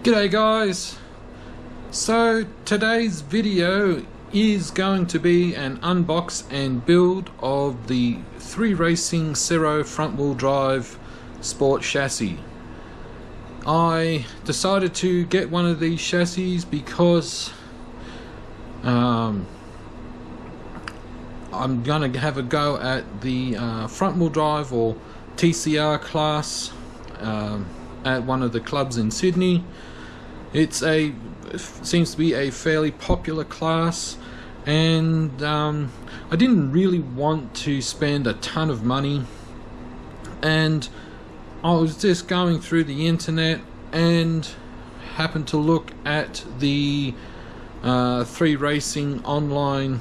G'day guys, so today's video is going to be an unbox and build of the 3Racing Cero front-wheel drive sport chassis. I decided to get one of these chassis because I'm going to have a go at the front-wheel drive or TCR class at one of the clubs in Sydney. It seems to be a fairly popular class, and I didn't really want to spend a ton of money, and I was just going through the internet and happened to look at the 3Racing online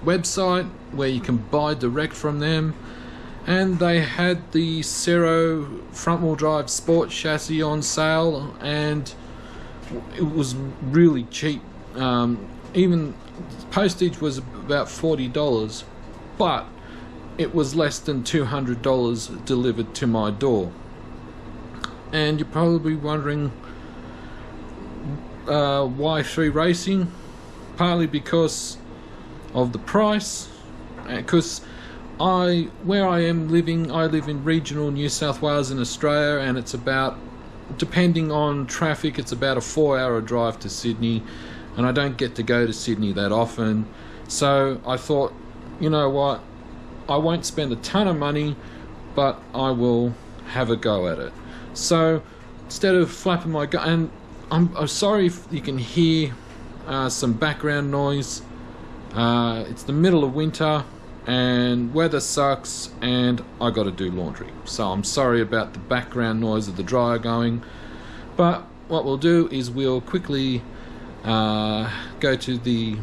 website where you can buy direct from them, and they had the Cero front-wheel drive sport chassis on sale, and it was really cheap. Even postage was about $40, but it was less than $200 delivered to my door. And you're probably wondering why 3Racing? Partly because of the price, because where I am living, I live in regional New South Wales in Australia, and it's about, depending on traffic, it's about a 4-hour drive to Sydney, and I don't get to go to Sydney that often. So I thought, you know what, I won't spend a ton of money, but I will have a go at it. So instead of flapping my gun, and I'm sorry if you can hear some background noise. It's the middle of winter and weather sucks, and I got to do laundry, so I'm sorry about the background noise of the dryer going. But what we'll do is we'll quickly go to the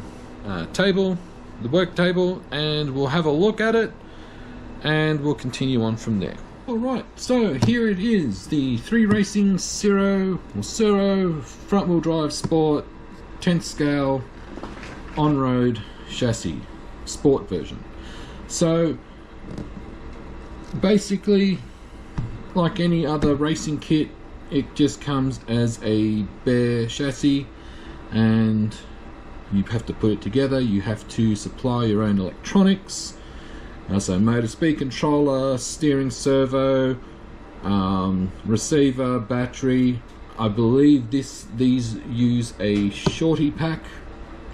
table, the work table, and we'll have a look at it, and we'll continue on from there. Alright, so here it is, the 3Racing Cero front-wheel drive sport 10th scale on-road chassis sport version. So basically, like any other racing kit, it just comes as a bare chassis, and you have to put it together. You have to supply your own electronics, so motor speed controller, steering servo, receiver, battery. I believe these use a shorty pack.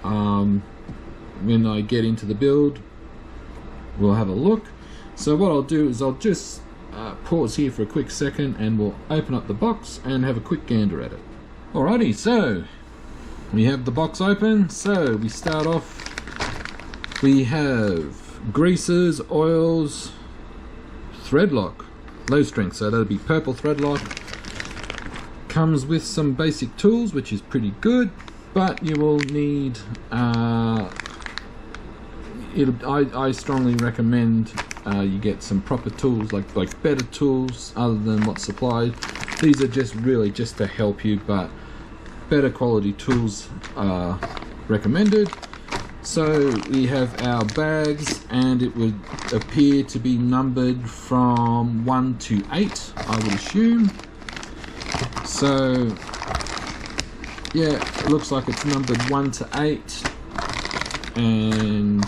When I get into the build, we'll have a look. So what I'll do is I'll just pause here for a quick second, and we'll open up the box and have a quick gander at it. Alrighty, so we have the box open. So we start off, we have greases, oils, thread lock, low strength, so that'll be purple thread lock. Comes with some basic tools, which is pretty good, but you will need I strongly recommend you get some proper tools, like better tools other than what's supplied. These are just really just to help you, but better quality tools are recommended. So we have our bags, and it would appear to be numbered from 1 to 8, I would assume. So yeah, it looks like it's numbered 1 to 8, and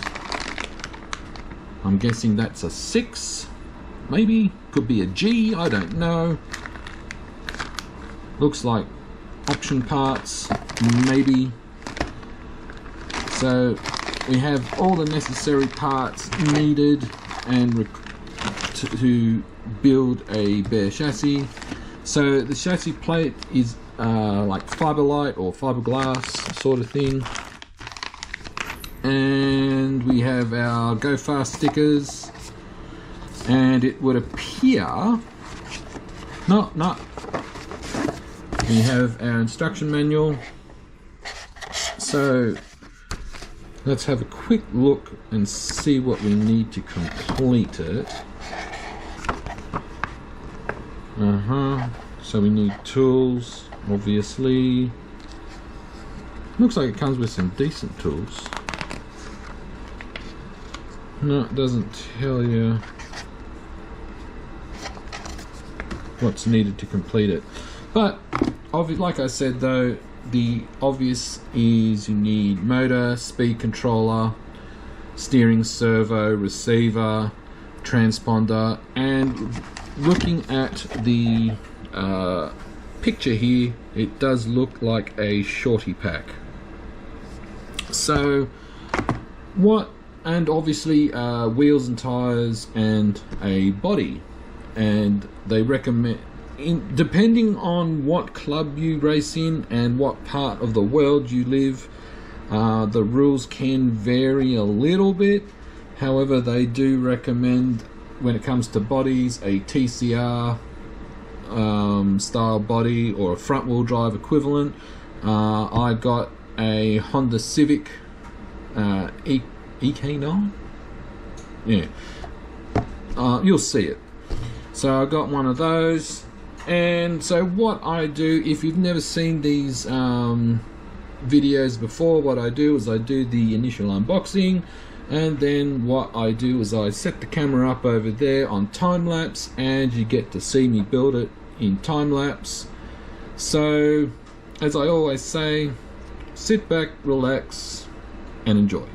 I'm guessing that's a 6, maybe, could be a G, I don't know. Looks like option parts, maybe. So we have all the necessary parts needed and to build a bare chassis. So the chassis plate is like Fiberlite or fiberglass sort of thing. And we have our Go Fast stickers, and it would appear, we have our instruction manual. So let's have a quick look and see what we need to complete it. So we need tools, obviously. Looks like it comes with some decent tools. No, it doesn't tell you what's needed to complete it. But like I said though, the obvious is you need motor, speed controller, steering servo, receiver, transponder, and looking at the picture here, it does look like a shorty pack. So and obviously wheels and tires and a body, and they recommend, depending on what club you race in and what part of the world you live, the rules can vary a little bit. However, they do recommend, when it comes to bodies, a TCR style body or a front wheel drive equivalent. I got a Honda Civic EK9. Yeah, you'll see it. So I got one of those. And so what I do, if you've never seen these videos before, what I do is I do the initial unboxing, and then what I do is I set the camera up over there on time-lapse, and you get to see me build it in time-lapse. So as I always say, sit back, relax, and enjoy.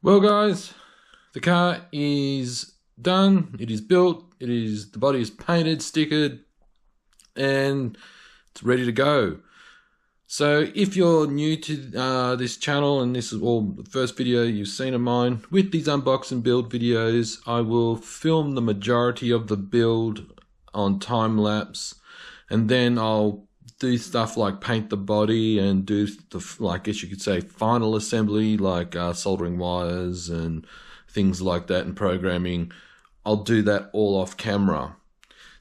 Well guys, the car is done, it is built, the body is painted, stickered, and it's ready to go. So if you're new to this channel and this is the first video you've seen of mine, with these unbox and build videos, I will film the majority of the build on time-lapse, and then I'll do stuff like paint the body and do the, like, I guess you could say, final assembly, like soldering wires and things like that and programming. I'll do that all off camera.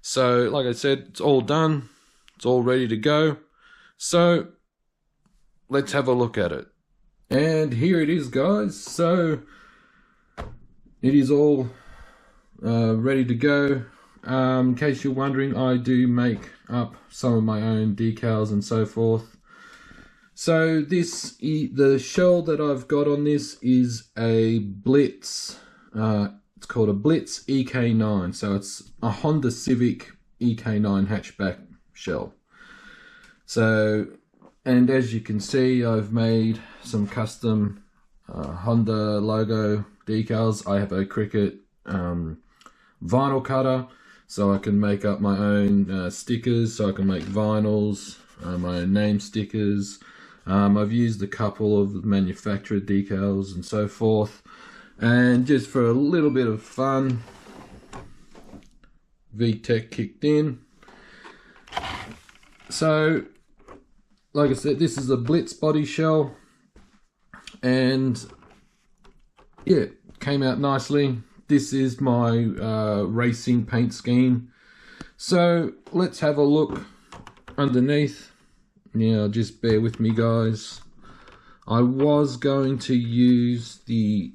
So like I said, it's all done, it's all ready to go. So let's have a look at it. And here it is, guys. So it is all ready to go. In case you're wondering, I do make up some of my own decals and so forth. So the shell that I've got on this is a Blitz. It's called a Blitz EK9. So it's a Honda Civic EK9 hatchback shell. So, and as you can see, I've made some custom Honda logo decals. I have a Cricut vinyl cutter, so I can make up my own stickers, so I can make vinyls, my own name stickers. I've used a couple of manufacturer decals and so forth. And just for a little bit of fun, VTech kicked in. So, like I said, this is a Blitz body shell, and yeah, came out nicely. This is my racing paint scheme. So let's have a look underneath. Yeah, just bear with me, guys. I was going to use the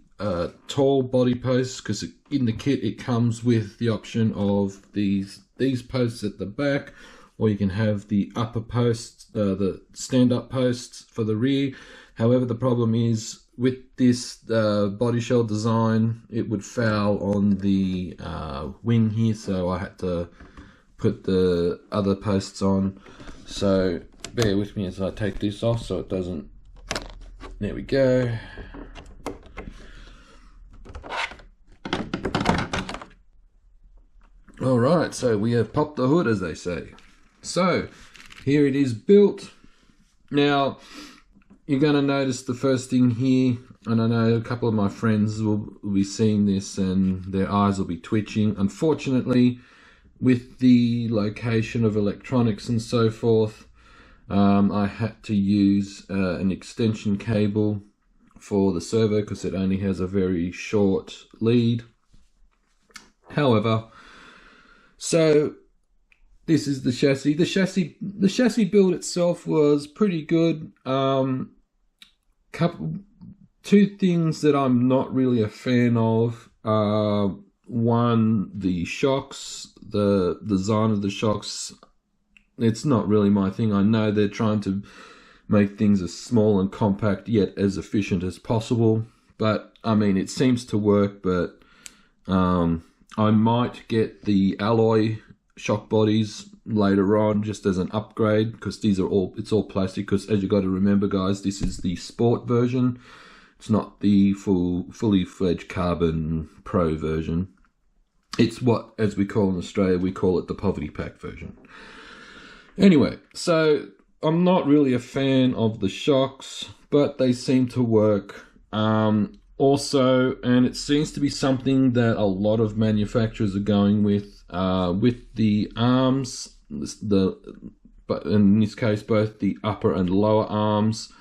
tall body posts because in the kit it comes with the option of these posts at the back, or you can have the upper posts, the stand-up posts for the rear. However, the problem is with this body shell design, it would foul on the wing here, so I had to put the other posts on. So bear with me as I take this off so it doesn't. There we go. Alright, so we have popped the hood, as they say. So here it is built. Now you're going to notice the first thing here, and I know a couple of my friends will be seeing this and their eyes will be twitching. Unfortunately, with the location of electronics and so forth, I had to use an extension cable for the servo because it only has a very short lead. However, so this is the chassis. The chassis build itself was pretty good. Two things that I'm not really a fan of. One, the shocks, the design of the shocks. It's not really my thing. I know they're trying to make things as small and compact yet as efficient as possible. But I mean, it seems to work. But I might get the alloy shock bodies later on just as an upgrade, because it's all plastic, because as you got to remember, guys, this is the sport version. It's not the fully fledged carbon pro version. It's what, as we call in Australia, we call it the poverty pack version. Anyway, so I'm not really a fan of the shocks, but they seem to work. Also, and it seems to be something that a lot of manufacturers are going with the arms, but in this case, both the upper and lower arms.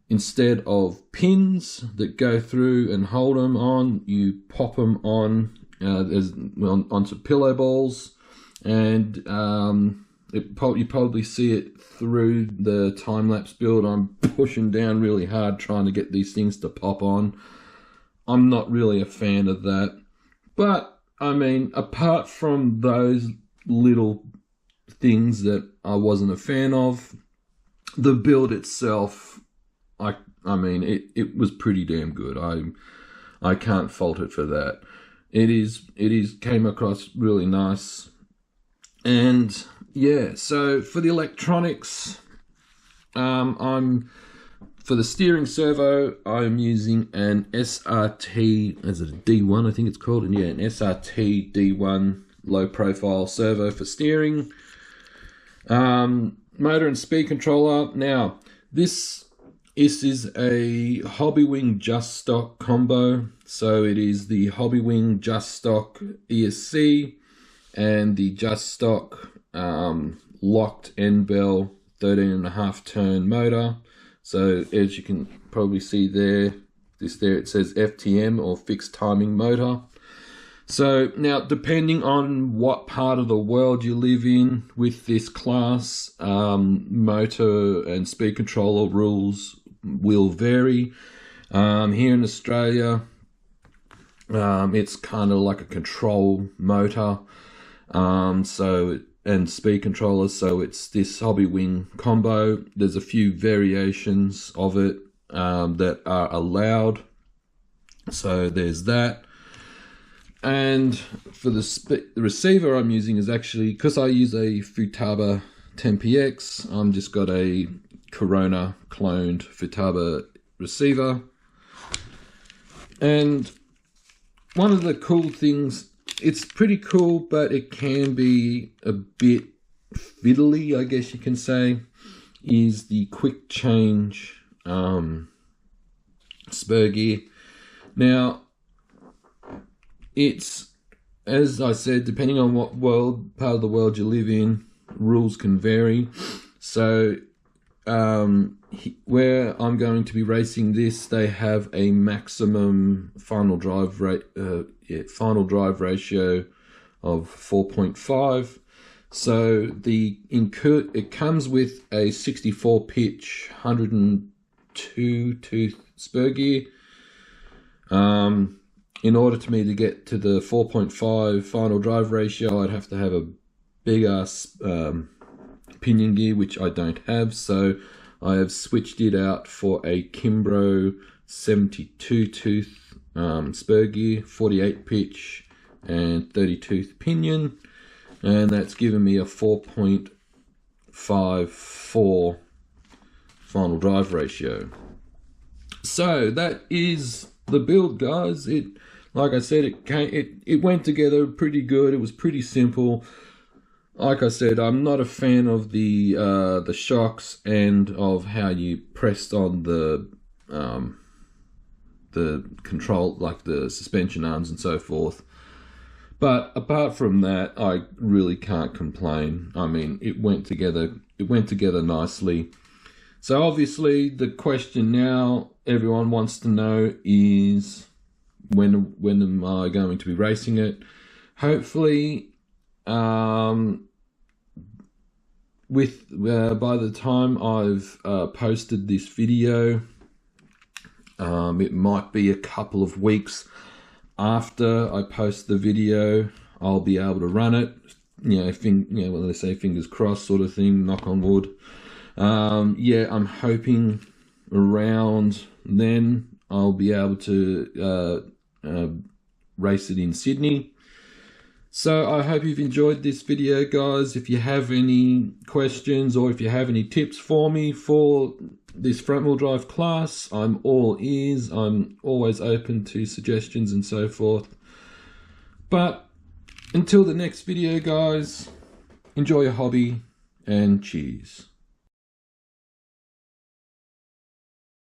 Instead of pins that go through and hold them on, you pop them on onto pillow balls, and you probably see it through the time-lapse build. I'm pushing down really hard trying to get these things to pop on. I'm not really a fan of that. But, I mean, apart from those little things that I wasn't a fan of, the build itself, I mean, it was pretty damn good. I can't fault it for that. It came across really nice. And yeah, so for the electronics, I'm For the steering servo, I'm using an SRT, is it a D1 I think it's called? And yeah, an SRT D1 low profile servo for steering. Motor and speed controller. Now, this is a hobbywing just stock combo. So it is the hobbywing just stock ESC and the just stock locked end bell 13.5 turn motor. So as you can probably see there, it says FTM or fixed timing motor. So now, depending on what part of the world you live in with this class, motor and speed controller rules will vary. Here in Australia, it's kind of like a control motor, and speed controller, so it's this hobbywing combo. There's a few variations of it that are allowed, so there's that. And for the receiver I'm using is actually, because I use a Futaba 10PX, I'm just got a Corona cloned Futaba receiver. And one of the cool things, it's pretty cool, but it can be a bit fiddly, I guess you can say, is the quick change spur gear. Now, it's, as I said, depending on what part of the world you live in, rules can vary. So where I'm going to be racing this, they have a maximum final drive ratio of 4.5. So it comes with a 64 pitch 102 tooth spur gear. In order for me to get to the 4.5 final drive ratio, I'd have to have a big ass pinion gear, which I don't have. So I have switched it out for a Kimbrough 72 tooth spur gear, 48 pitch and 30 tooth pinion, and that's given me a 4.54 final drive ratio. So that is the build, guys. Like I said, it went together pretty good. It was pretty simple. Like I said, I'm not a fan of the shocks and of how you pressed on the control, like the suspension arms and so forth. But apart from that, I really can't complain. I mean, it went together nicely. So obviously, the question now everyone wants to know is, when am I going to be racing it? Hopefully, by the time I've posted this video, it might be a couple of weeks after I post the video, I'll be able to run it. When they say fingers crossed sort of thing, knock on wood. Yeah, I'm hoping around then I'll be able to race it in Sydney. So I hope you've enjoyed this video, guys. If you have any questions or if you have any tips for me for this front wheel drive class, I'm all ears. I'm always open to suggestions and so forth. But until the next video, guys, enjoy your hobby and cheers.